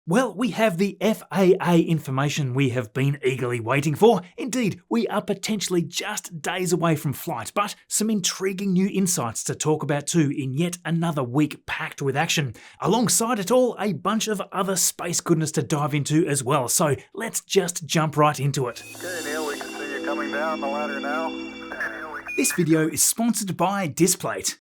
Well, we have the FAA information we have been eagerly waiting for. Indeed, we are potentially just days away from flight, but some intriguing new insights to talk about too in yet another week packed with action. Alongside it all, a bunch of other space goodness to dive into as well, so let's just jump right into it. Okay, Neil, we can see you coming down the ladder now. This video is sponsored by Displate.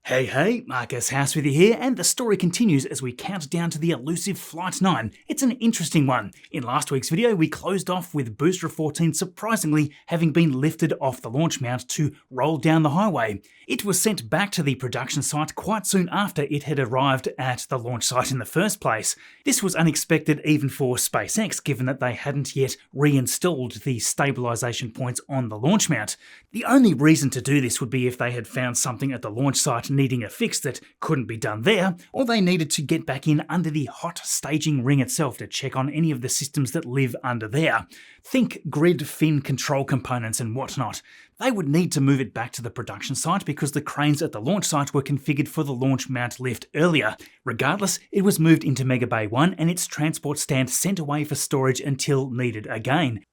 Hey, Marcus House with you here, and the story continues as we count down to the elusive Flight 9. It's an interesting one. In last week's video, we closed off with Booster 14 surprisingly having been lifted off the launch mount to roll down the highway. It was sent back to the production site quite soon after it had arrived at the launch site in the first place. This was unexpected even for SpaceX, given that they hadn't yet reinstalled the stabilization points on the launch mount. The only reason to do this would be if they had found something at the launch site needing a fix that couldn't be done there, or they needed to get back in under the hot staging ring itself to check on any of the systems that live under there. Think grid fin control components and whatnot. They would need to move it back to the production site because the cranes at the launch site were configured for the launch mount lift earlier. Regardless, it was moved into Mega Bay 1 and its transport stand sent away for storage until needed again.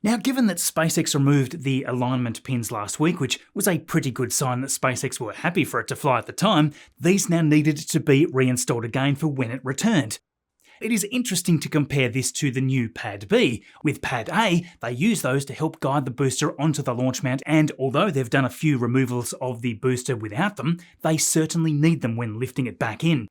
Now, given that SpaceX removed the alignment pins last week, which was a pretty good sign that SpaceX were happy for it to fly at the time, these now needed to be reinstalled again for when it returned. It is interesting to compare this to the new Pad B. With Pad A, they use those to help guide the booster onto the launch mount, and although they've done a few removals of the booster without them, they certainly need them when lifting it back in.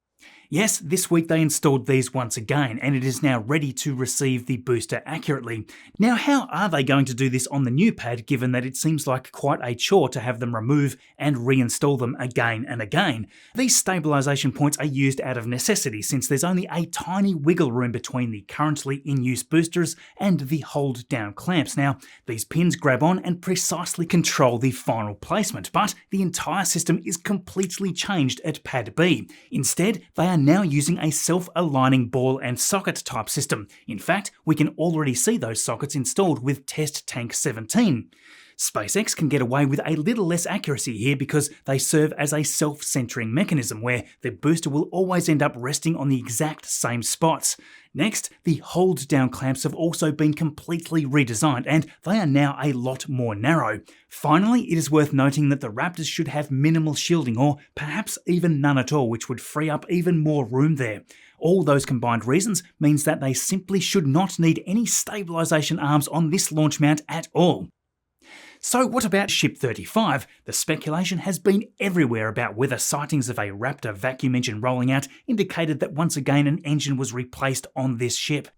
Yes, this week they installed these once again, and it is now ready to receive the booster accurately. Now, how are they going to do this on the new pad, given that it seems like quite a chore to have them remove and reinstall them again and again? These stabilization points are used out of necessity, since there's only a tiny wiggle room between the currently in use boosters and the hold down clamps. Now, these pins grab on and precisely control the final placement, but the entire system is completely changed at Pad B. Instead, they are now using a self-aligning ball and socket type system. In fact, we can already see those sockets installed with Test Tank 17. SpaceX can get away with a little less accuracy here because they serve as a self-centering mechanism where the booster will always end up resting on the exact same spots. Next, the hold-down clamps have also been completely redesigned and they are now a lot more narrow. Finally, it is worth noting that the Raptors should have minimal shielding or perhaps even none at all, which would free up even more room there. All those combined reasons means that they simply should not need any stabilization arms on this launch mount at all. So what about Ship 35? The speculation has been everywhere about whether sightings of a Raptor vacuum engine rolling out indicated that once again an engine was replaced on this ship.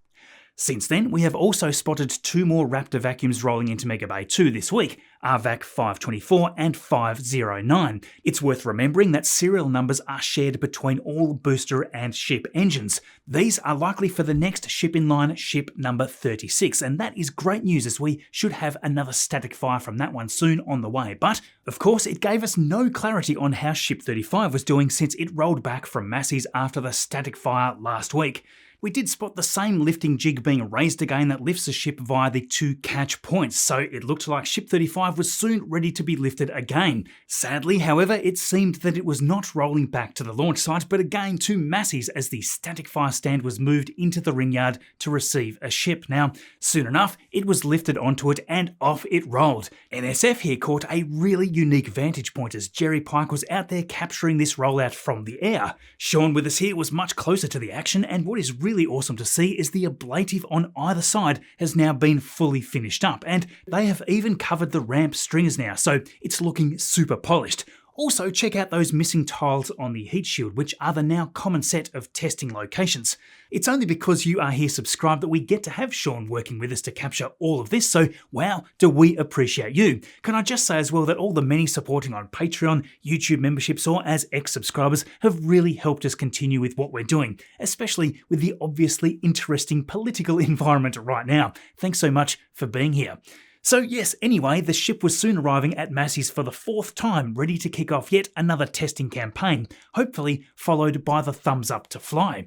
Since then, we have also spotted two more Raptor vacuums rolling into Mega Bay 2 this week, RVAC 524 and 509. It's worth remembering that serial numbers are shared between all booster and ship engines. These are likely for the next ship in line, ship number 36, and that is great news as we should have another static fire from that one soon on the way. But, of course, it gave us no clarity on how Ship 35 was doing since it rolled back from Massey's after the static fire last week. We did spot the same lifting jig being raised again that lifts a ship via the two catch points, so it looked like Ship 35 was soon ready to be lifted again. Sadly, however, it seemed that it was not rolling back to the launch site, but again to Massey's as the static fire stand was moved into the ring yard to receive a ship. Now, soon enough, it was lifted onto it and off it rolled. NSF here caught a really unique vantage point as Jerry Pike was out there capturing this rollout from the air. Sean with us here was much closer to the action, and what is really awesome to see is the ablative on either side has now been fully finished up, and they have even covered the ramp stringers now, so it's looking super polished. Also, check out those missing tiles on the heat shield, which are the now common set of testing locations. It's only because you are here subscribed that we get to have Sean working with us to capture all of this, so wow, do we appreciate you. Can I just say as well that all the many supporting on Patreon, YouTube memberships or as ex-subscribers have really helped us continue with what we're doing, especially with the obviously interesting political environment right now. Thanks so much for being here. So yes, anyway, the ship was soon arriving at Massey's for the fourth time, ready to kick off yet another testing campaign, hopefully followed by the thumbs up to fly.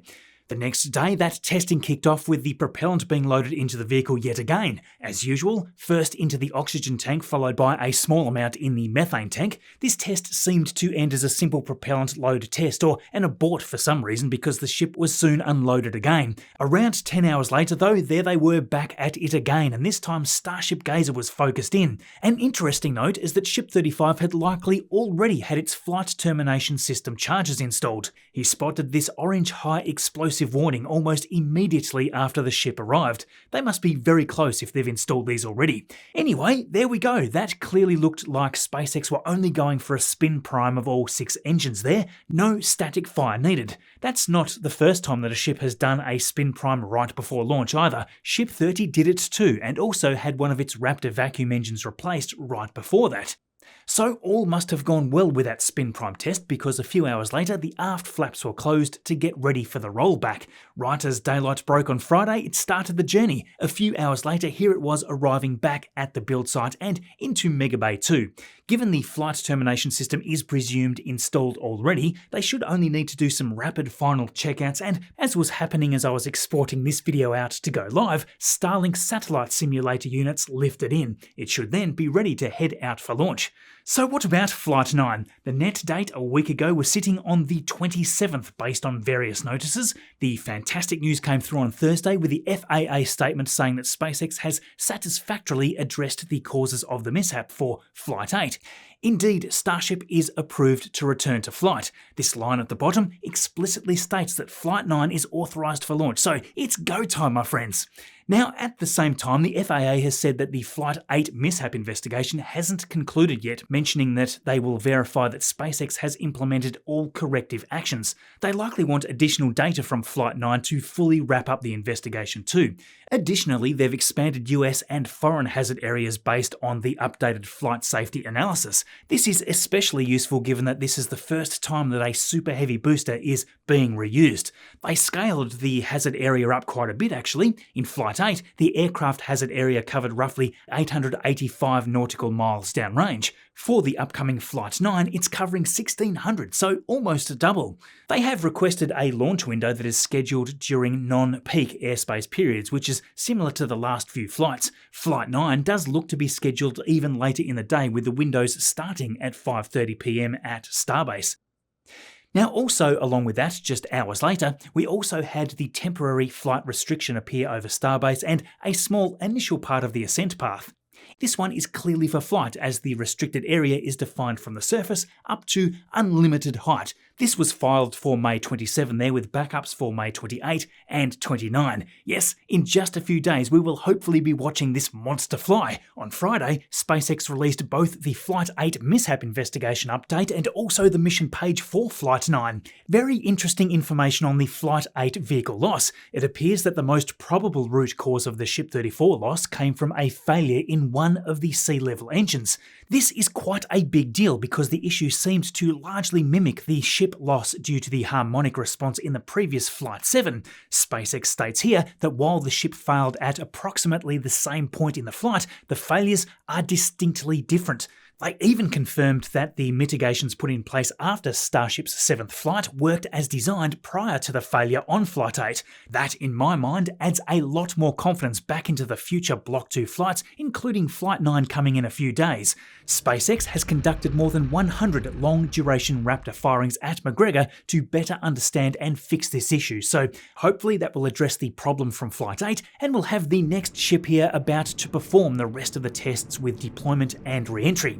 The next day, that testing kicked off with the propellant being loaded into the vehicle yet again. As usual, first into the oxygen tank followed by a small amount in the methane tank. This test seemed to end as a simple propellant load test, or an abort for some reason, because the ship was soon unloaded again. Around 10 hours later though, there they were back at it again, and this time Starship Gazer was focused in. An interesting note is that Ship 35 had likely already had its flight termination system charges installed. He spotted this orange high explosive warning almost immediately after the ship arrived. They must be very close if they've installed these already. Anyway, there we go. That clearly looked like SpaceX were only going for a spin prime of all 6 engines there. No static fire needed. That's not the first time that a ship has done a spin prime right before launch either. Ship 30 did it too, and also had one of its Raptor vacuum engines replaced right before that. So all must have gone well with that spin prime test, because a few hours later the aft flaps were closed to get ready for the rollback. Right as daylight broke on Friday, it started the journey. A few hours later, here it was arriving back at the build site and into Mega Bay 2. Given the flight termination system is presumed installed already, they should only need to do some rapid final checkouts, and as was happening as I was exporting this video out to go live, Starlink satellite simulator units lifted in. It should then be ready to head out for launch. So what about Flight 9? The net date a week ago was sitting on the 27th based on various notices. The fantastic news came through on Thursday with the FAA statement saying that SpaceX has satisfactorily addressed the causes of the mishap for Flight 8. Indeed, Starship is approved to return to flight. This line at the bottom explicitly states that Flight 9 is authorised for launch, so it's go time, my friends. Now, at the same time, the FAA has said that the Flight 8 mishap investigation hasn't concluded yet, mentioning that they will verify that SpaceX has implemented all corrective actions. They likely want additional data from Flight 9 to fully wrap up the investigation too. Additionally, they've expanded US and foreign hazard areas based on the updated flight safety analysis. This is especially useful given that this is the first time that a super heavy booster is being reused. They scaled the hazard area up quite a bit actually. In Flight 8, the aircraft hazard area covered roughly 885 nautical miles downrange. For the upcoming Flight 9, it's covering 1600, so almost double. They have requested a launch window that is scheduled during non-peak airspace periods, which is similar to the last few flights. Flight 9 does look to be scheduled even later in the day, with the windows starting at 5:30 PM at Starbase. Now also along with that, just hours later, we also had the temporary flight restriction appear over Starbase and a small initial part of the ascent path. This one is clearly for flight, as the restricted area is defined from the surface up to unlimited height. This was filed for May 27 there, with backups for May 28 and 29. Yes, in just a few days we will hopefully be watching this monster fly. On Friday, SpaceX released both the Flight 8 mishap investigation update and also the mission page for Flight 9. Very interesting information on the Flight 8 vehicle loss. It appears that the most probable root cause of the Ship 34 loss came from a failure in one of the sea-level engines. This is quite a big deal because the issue seems to largely mimic the ship loss due to the harmonic response in the previous Flight 7. SpaceX states here that while the ship failed at approximately the same point in the flight, the failures are distinctly different. They even confirmed that the mitigations put in place after Starship's 7th flight worked as designed prior to the failure on Flight 8. That, in my mind, adds a lot more confidence back into the future Block 2 flights, including Flight 9 coming in a few days. SpaceX has conducted more than 100 long-duration Raptor firings at McGregor to better understand and fix this issue, so hopefully that will address the problem from Flight 8, and we'll have the next ship here about to perform the rest of the tests with deployment and re-entry.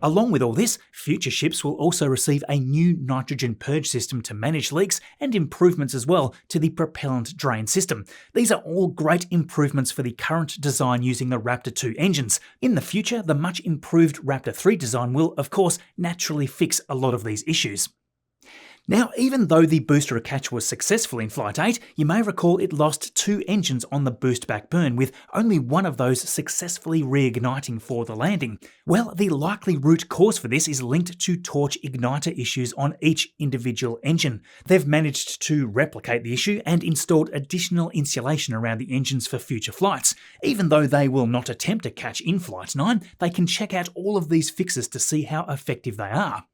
Along with all this, future ships will also receive a new nitrogen purge system to manage leaks and improvements as well to the propellant drain system. These are all great improvements for the current design using the Raptor 2 engines. In the future, the much improved Raptor 3 design will, of course, naturally fix a lot of these issues. Now, even though the booster catch was successful in Flight 8, you may recall it lost 2 engines on the boost back burn, with only one of those successfully reigniting for the landing. Well, the likely root cause for this is linked to torch igniter issues on each individual engine. They've managed to replicate the issue and installed additional insulation around the engines for future flights. Even though they will not attempt a catch in Flight 9, they can check out all of these fixes to see how effective they are.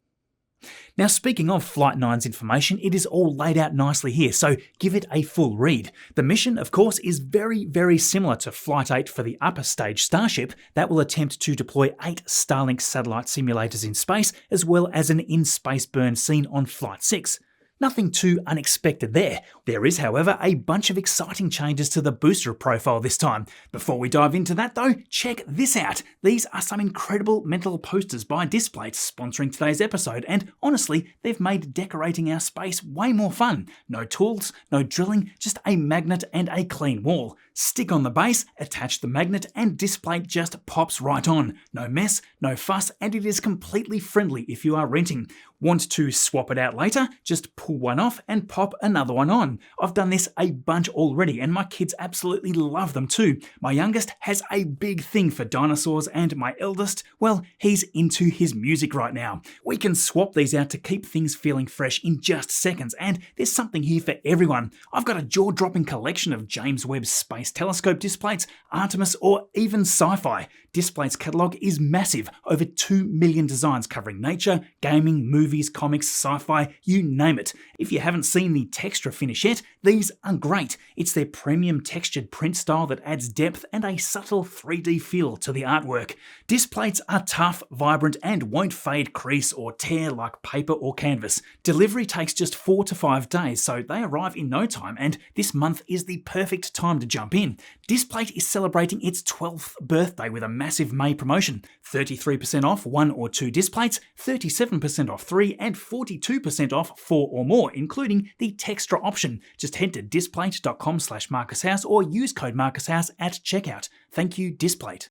Now, speaking of Flight 9's information, it is all laid out nicely here, so give it a full read. The mission, of course, is very similar to Flight 8 for the upper stage Starship that will attempt to deploy 8 Starlink satellite simulators in space, as well as an in-space burn seen on Flight 6. Nothing too unexpected there. There is, however, a bunch of exciting changes to the booster profile this time. Before we dive into that though, check this out. These are some incredible mental posters by Displate sponsoring today's episode, and honestly, they've made decorating our space way more fun. No tools, no drilling, just a magnet and a clean wall. Stick on the base, attach the magnet, and Displate just pops right on. No mess, no fuss, and it is completely friendly if you are renting. Want to swap it out later? Just pull one off and pop another one on. I've done this a bunch already and my kids absolutely love them too. My youngest has a big thing for dinosaurs and my eldest, well, he's into his music right now. We can swap these out to keep things feeling fresh in just seconds, and there's something here for everyone. I've got a jaw-dropping collection of James Webb Space Telescope displays, Artemis, or even sci-fi. Displate's catalogue is massive, over 2 million designs covering nature, gaming, movies, comics, sci-fi, you name it. If you haven't seen the Textra finish yet, these are great. It's their premium textured print style that adds depth and a subtle 3D feel to the artwork. Displates are tough, vibrant, and won't fade, crease, or tear like paper or canvas. Delivery takes just 4 to 5 days, so they arrive in no time, and this month is the perfect time to jump in. Displate is celebrating its 12th birthday with a massive May promotion. 33% off 1 or 2 displates, 37% off 3, and 42% off 4 or more, including the Textra option. Just head to displate.com/MarcusHouse or use code MarcusHouse at checkout. Thank you, Displate.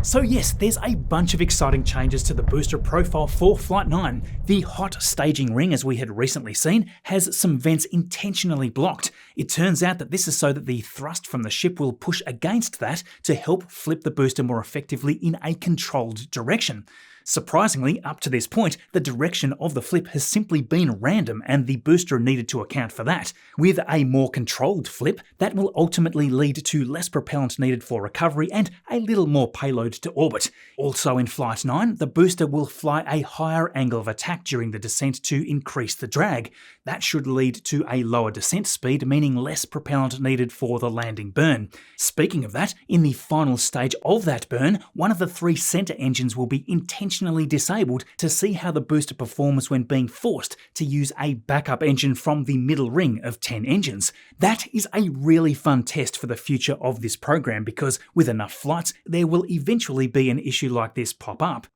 So yes, there's a bunch of exciting changes to the booster profile for Flight 9. The hot staging ring, as we had recently seen, has some vents intentionally blocked. It turns out that this is so that the thrust from the ship will push against that to help flip the booster more effectively in a controlled direction. Surprisingly, up to this point, the direction of the flip has simply been random and the booster needed to account for that. With a more controlled flip, that will ultimately lead to less propellant needed for recovery and a little more payload to orbit. Also in Flight 9, the booster will fly a higher angle of attack during the descent to increase the drag. That should lead to a lower descent speed, meaning less propellant needed for the landing burn. Speaking of that, in the final stage of that burn, one of the 3 center engines will be intentionally disabled to see how the booster performs when being forced to use a backup engine from the middle ring of 10 engines. That is a really fun test for the future of this program because with enough flights, there will eventually be an issue like this pop up.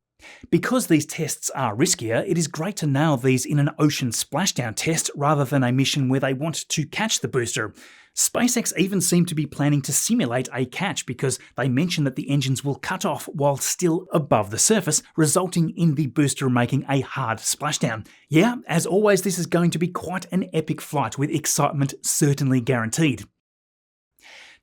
Because these tests are riskier, it is great to nail these in an ocean splashdown test rather than a mission where they want to catch the booster. SpaceX even seem to be planning to simulate a catch because they mention that the engines will cut off while still above the surface, resulting in the booster making a hard splashdown. Yeah, as always, this is going to be quite an epic flight with excitement certainly guaranteed.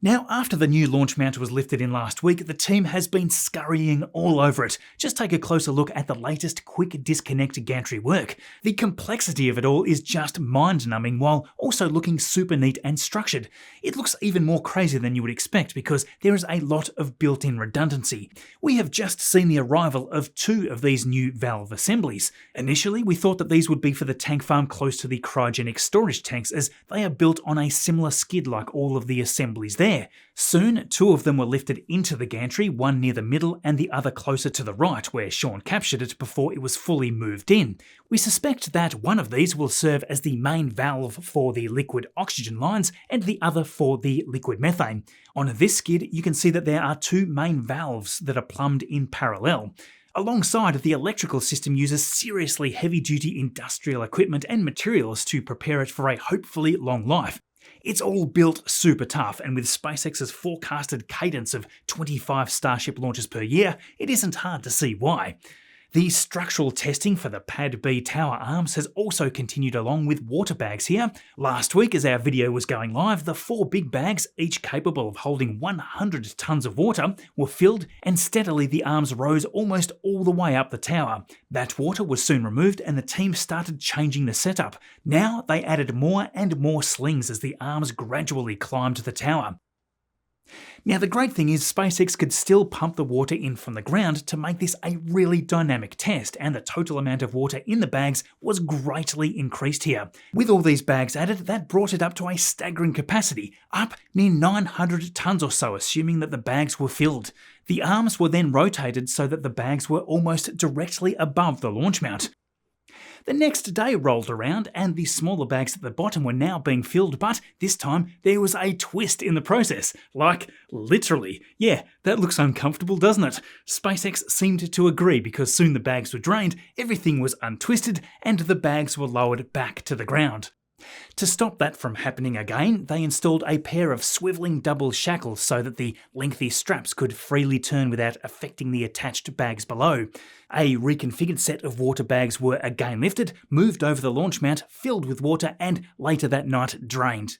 Now, after the new launch mount was lifted in last week, the team has been scurrying all over it. Just take a closer look at the latest quick disconnect gantry work. The complexity of it all is just mind-numbing while also looking super neat and structured. It looks even more crazy than you would expect because there is a lot of built-in redundancy. We have just seen the arrival of 2 of these new valve assemblies. Initially, we thought that these would be for the tank farm close to the cryogenic storage tanks as they are built on a similar skid like all of the assemblies there. Soon, 2 of them were lifted into the gantry, one near the middle and the other closer to the right where Sean captured it before it was fully moved in. We suspect that one of these will serve as the main valve for the liquid oxygen lines and the other for the liquid methane. On this skid, you can see that there are 2 main valves that are plumbed in parallel. Alongside, the electrical system uses seriously heavy-duty industrial equipment and materials to prepare it for a hopefully long life. It's all built super tough, and with SpaceX's forecasted cadence of 25 Starship launches per year, it isn't hard to see why. The structural testing for the Pad B tower arms has also continued along with water bags here. Last week, as our video was going live, the 4 big bags, each capable of holding 100 tons of water, were filled and steadily the arms rose almost all the way up the tower. That water was soon removed and the team started changing the setup. Now they added more and more slings as the arms gradually climbed the tower. Now the great thing is SpaceX could still pump the water in from the ground to make this a really dynamic test, and the total amount of water in the bags was greatly increased here. With all these bags added, that brought it up to a staggering capacity, up near 900 tonnes or so, assuming that the bags were filled. The arms were then rotated so that the bags were almost directly above the launch mount. The next day rolled around and the smaller bags at the bottom were now being filled, but this time there was a twist in the process. Like, literally. Yeah, that looks uncomfortable, doesn't it? SpaceX seemed to agree because soon the bags were drained, everything was untwisted, and the bags were lowered back to the ground. To stop that from happening again, they installed a pair of swivelling double shackles so that the lengthy straps could freely turn without affecting the attached bags below. A reconfigured set of water bags were again lifted, moved over the launch mount, filled with water, and later that night drained.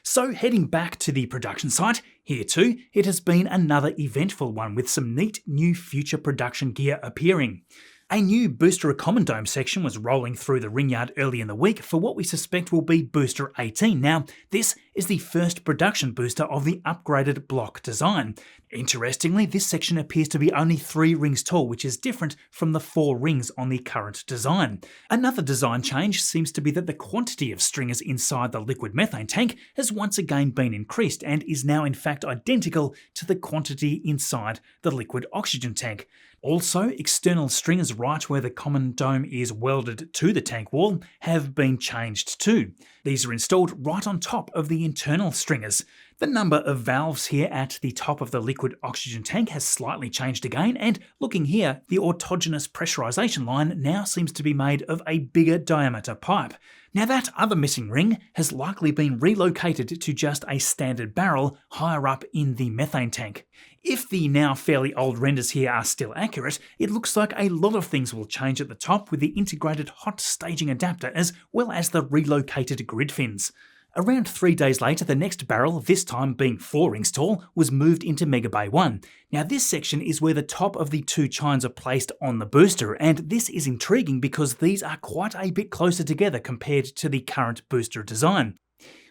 So heading back to the production site, here too, it has been another eventful one with some neat new future production gear appearing. A new booster common dome section was rolling through the ring yard early in the week for what we suspect will be booster 18. Now, this is the first production booster of the upgraded block design. Interestingly, this section appears to be only 3 rings tall, which is different from the 4 rings on the current design. Another design change seems to be that the quantity of stringers inside the liquid methane tank has once again been increased and is now in fact identical to the quantity inside the liquid oxygen tank. Also, external stringers right where the common dome is welded to the tank wall have been changed too. These are installed right on top of the internal stringers. The number of valves here at the top of the liquid oxygen tank has slightly changed again, and looking here, the autogenous pressurization line now seems to be made of a bigger diameter pipe. Now that other missing ring has likely been relocated to just a standard barrel higher up in the methane tank. If the now fairly old renders here are still accurate, it looks like a lot of things will change at the top with the integrated hot staging adapter as well as the relocated grid fins. Around 3 days later, the next barrel, this time being 4 rings tall, was moved into Mega Bay 1. Now this section is where the top of the 2 chines are placed on the booster, and this is intriguing because these are quite a bit closer together compared to the current booster design.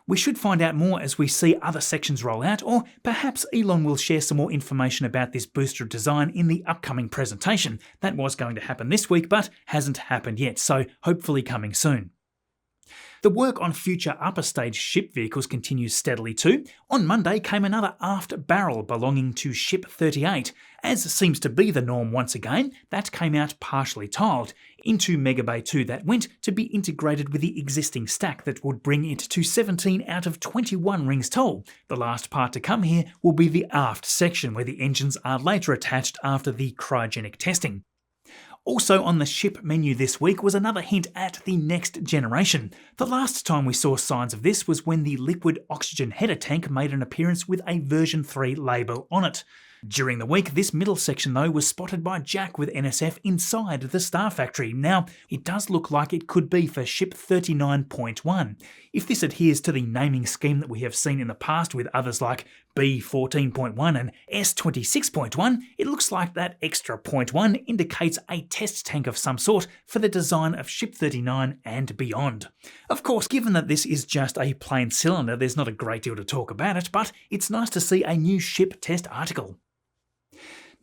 We should find out more as we see other sections roll out, or perhaps Elon will share some more information about this booster design in the upcoming presentation. That was going to happen this week, but hasn't happened yet, so hopefully coming soon. The work on future upper stage ship vehicles continues steadily too. On Monday came another aft barrel belonging to Ship 38. As seems to be the norm once again, that came out partially tiled. Into Mega Bay 2 that went to be integrated with the existing stack that would bring it to 17 out of 21 rings tall. The last part to come here will be the aft section where the engines are later attached after the cryogenic testing. Also on the ship menu this week was another hint at the next generation. The last time we saw signs of this was when the liquid oxygen header tank made an appearance with a version 3 label on it. During the week, this middle section though was spotted by Jack with NSF inside the Star Factory. Now, it does look like it could be for Ship 39.1. If this adheres to the naming scheme that we have seen in the past with others like B14.1 and S26.1, it looks like that extra 0.1 indicates a test tank of some sort for the design of Ship 39 and beyond. Of course, given that this is just a plain cylinder, there's not a great deal to talk about it, but it's nice to see a new ship test article.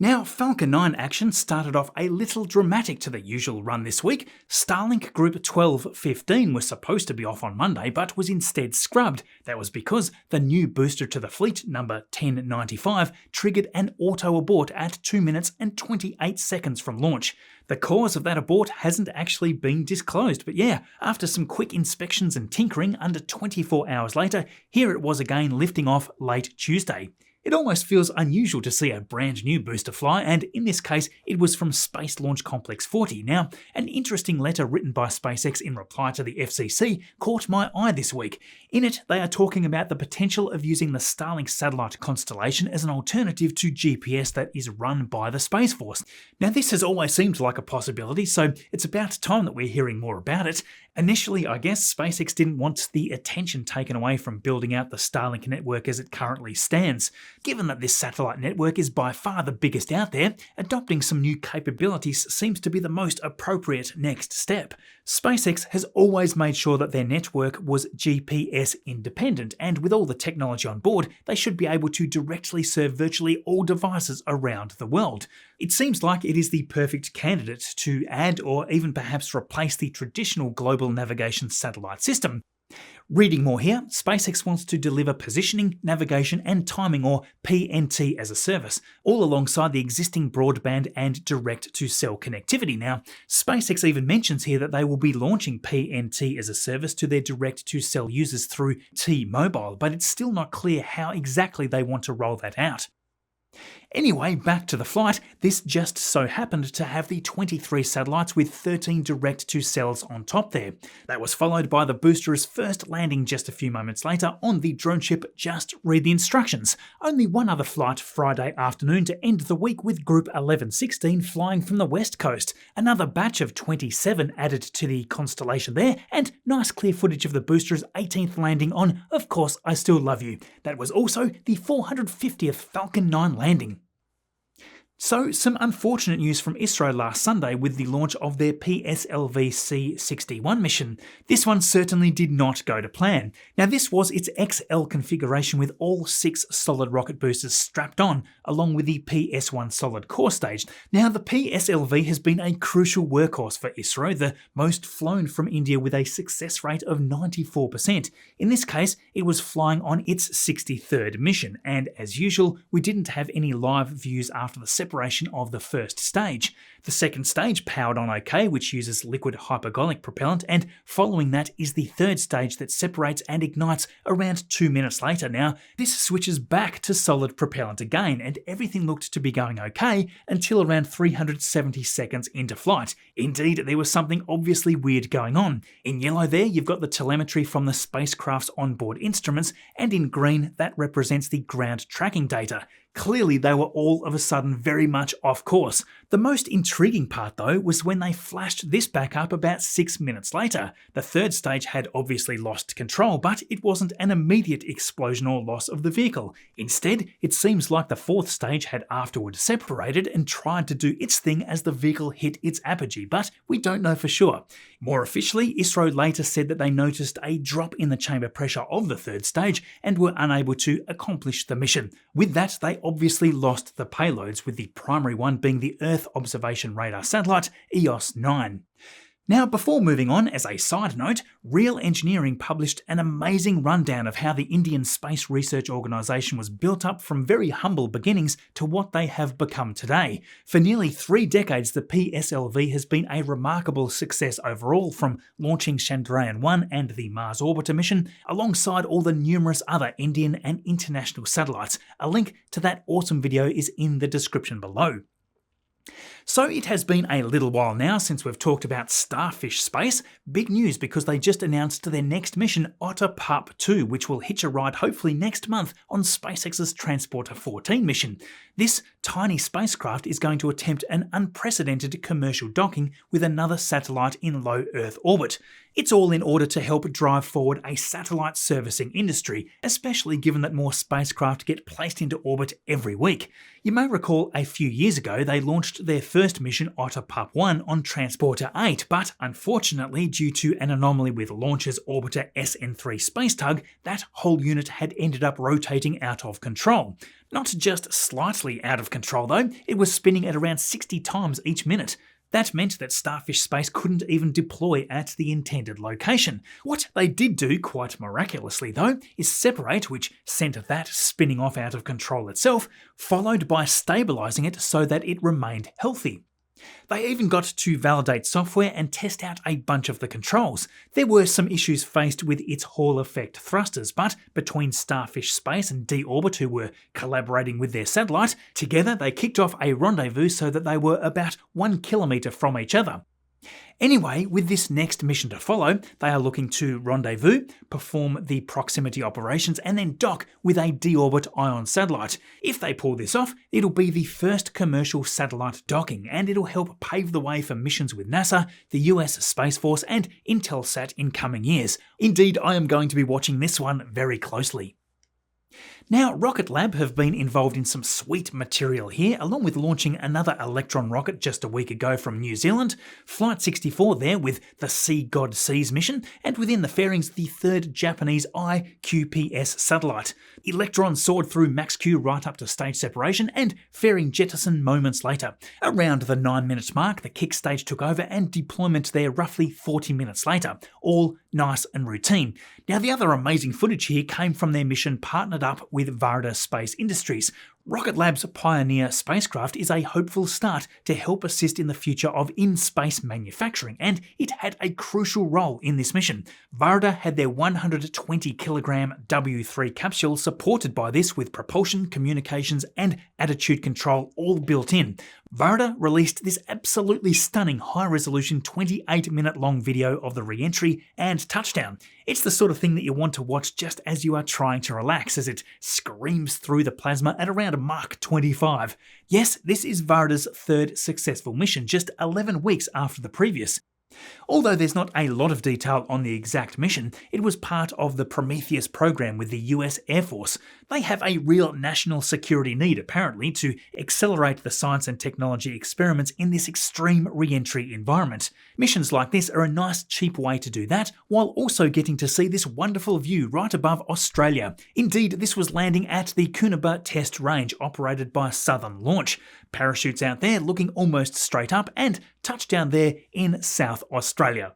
Now, Falcon 9 action started off a little dramatic to the usual run this week. Starlink Group 1215 was supposed to be off on Monday, but was instead scrubbed. That was because the new booster to the fleet, number 1095, triggered an auto abort at 2 minutes and 28 seconds from launch. The cause of that abort hasn't actually been disclosed, but yeah, after some quick inspections and tinkering, under 24 hours later, here it was again lifting off late Tuesday. It almost feels unusual to see a brand new booster fly, and in this case it was from Space Launch Complex 40. Now, an interesting letter written by SpaceX in reply to the FCC caught my eye this week. In it, they are talking about the potential of using the Starlink satellite constellation as an alternative to GPS that is run by the Space Force. Now, this has always seemed like a possibility, so it's about time that we're hearing more about it. Initially, I guess SpaceX didn't want the attention taken away from building out the Starlink network as it currently stands. given that this satellite network is by far the biggest out there, adopting some new capabilities seems to be the most appropriate next step. SpaceX has always made sure that their network was GPS independent, and with all the technology on board, they should be able to directly serve virtually all devices around the world. It seems like it is the perfect candidate to add or even perhaps replace the traditional global navigation satellite system. Reading more here, SpaceX wants to deliver positioning, navigation and timing, or PNT as a service, all alongside the existing broadband and direct-to-cell connectivity. Now, SpaceX even mentions here that they will be launching PNT as a service to their direct-to-cell users through T-Mobile, but it's still not clear how exactly they want to roll that out. Anyway, back to the flight. This just so happened to have the 23 satellites with 13 direct-to-cells on top there. That was followed by the booster's first landing just a few moments later on the drone ship Just Read the Instructions. Only one other flight Friday afternoon to end the week with Group 1116 flying from the west coast. Another batch of 27 added to the constellation there, and nice clear footage of the booster's 18th landing on Of Course I Still Love You. That was also the 450th Falcon 9 landing. So, some unfortunate news from ISRO last Sunday with the launch of their PSLV C-61 mission. This one certainly did not go to plan. Now, this was its XL configuration with all 6 solid rocket boosters strapped on, along with the PS-1 solid core stage. Now, the PSLV has been a crucial workhorse for ISRO, the most flown from India with a success rate of 94%. In this case, it was flying on its 63rd mission, and as usual, we didn't have any live views after the separation of the first stage. The second stage powered on OK, which uses liquid hypergolic propellant, and following that is the third stage that separates and ignites around 2 minutes later. Now, this switches back to solid propellant again, and everything looked to be going okay until around 370 seconds into flight. Indeed, there was something obviously weird going on. In yellow there, you've got the telemetry from the spacecraft's onboard instruments, and in green, that represents the ground tracking data. Clearly, they were all of a sudden very much off course. The most intriguing part, though, was when they flashed this back up about 6 minutes later. The third stage had obviously lost control, but it wasn't an immediate explosion or loss of the vehicle. Instead, it seems like the fourth stage had afterward separated and tried to do its thing as the vehicle hit its apogee, but we don't know for sure. More officially, ISRO later said that they noticed a drop in the chamber pressure of the third stage and were unable to accomplish the mission. With that, they obviously lost the payloads, with the primary one being the Earth Observation Radar satellite EOS-9. Now, before moving on, as a side note, Real Engineering published an amazing rundown of how the Indian Space Research Organisation was built up from very humble beginnings to what they have become today. For nearly 3 decades, the PSLV has been a remarkable success overall, from launching Chandrayaan-1 and the Mars Orbiter mission, alongside all the numerous other Indian and international satellites. A link to that awesome video is in the description below. So it has been a little while now since we've talked about Starfish Space. Big news because they just announced their next mission, Otter Pup 2, which will hitch a ride hopefully next month on SpaceX's Transporter 14 mission. This tiny spacecraft is going to attempt an unprecedented commercial docking with another satellite in low Earth orbit. It's all in order to help drive forward a satellite servicing industry, especially given that more spacecraft get placed into orbit every week. You may recall a few years ago they launched their first mission, Otter Pup 1, on Transporter 8, but unfortunately, due to an anomaly with Launcher's Orbiter SN3 space tug, that whole unit had ended up rotating out of control. Not just slightly out of control though, it was spinning at around 60 times each minute. That meant that Starfish Space couldn't even deploy at the intended location. What they did do, quite miraculously though, is separate, which sent that spinning off out of control itself, followed by stabilising it so that it remained healthy. They even got to validate software and test out a bunch of the controls. There were some issues faced with its Hall effect thrusters, but between Starfish Space and D-Orbit, who were collaborating with their satellite, together they kicked off a rendezvous so that they were about 1 kilometre from each other. Anyway, with this next mission to follow, they are looking to rendezvous, perform the proximity operations, and then dock with a D-Orbit Ion satellite. If they pull this off, it'll be the first commercial satellite docking, and it'll help pave the way for missions with NASA, the US Space Force, and Intelsat in coming years. Indeed, I am going to be watching this one very closely. Now, Rocket Lab have been involved in some sweet material here, along with launching another Electron rocket just a week ago from New Zealand, Flight 64 there with the Sea God Seas mission, and within the fairings the third Japanese IQPS satellite. Electron soared through Max-Q right up to stage separation and fairing jettison moments later. Around the 9-minute mark, the kick stage took over and deployment there roughly 40 minutes later. All nice and routine. Now, the other amazing footage here came from their mission partnered up with Varda Space Industries. Rocket Lab's Pioneer spacecraft is a hopeful start to help assist in the future of in-space manufacturing, and it had a crucial role in this mission. Varda had their 120-kilogram W3 capsule supported by this with propulsion, communications, and attitude control all built in. Varda released this absolutely stunning high-resolution 28-minute long video of the re-entry and touchdown. It's the sort of thing that you want to watch just as you are trying to relax, as it screams through the plasma at around Mach 25. Yes, this is Varda's third successful mission, just 11 weeks after the previous. Although there's not a lot of detail on the exact mission, it was part of the Prometheus program with the US Air Force. They have a real national security need, apparently, to accelerate the science and technology experiments in this extreme re-entry environment. Missions like this are a nice, cheap way to do that, while also getting to see this wonderful view right above Australia. Indeed, this was landing at the Coonabar Test Range, operated by Southern Launch. Parachutes out there looking almost straight up, and touchdown there in South Australia.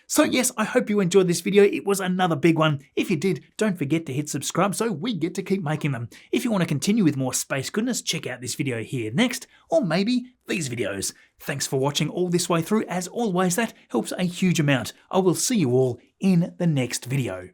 So yes, I hope you enjoyed this video. It was another big one. If you did, don't forget to hit subscribe so we get to keep making them. If you want to continue with more space goodness, check out this video here next, or maybe these videos. Thanks for watching all this way through. As always, that helps a huge amount. I will see you all in the next video.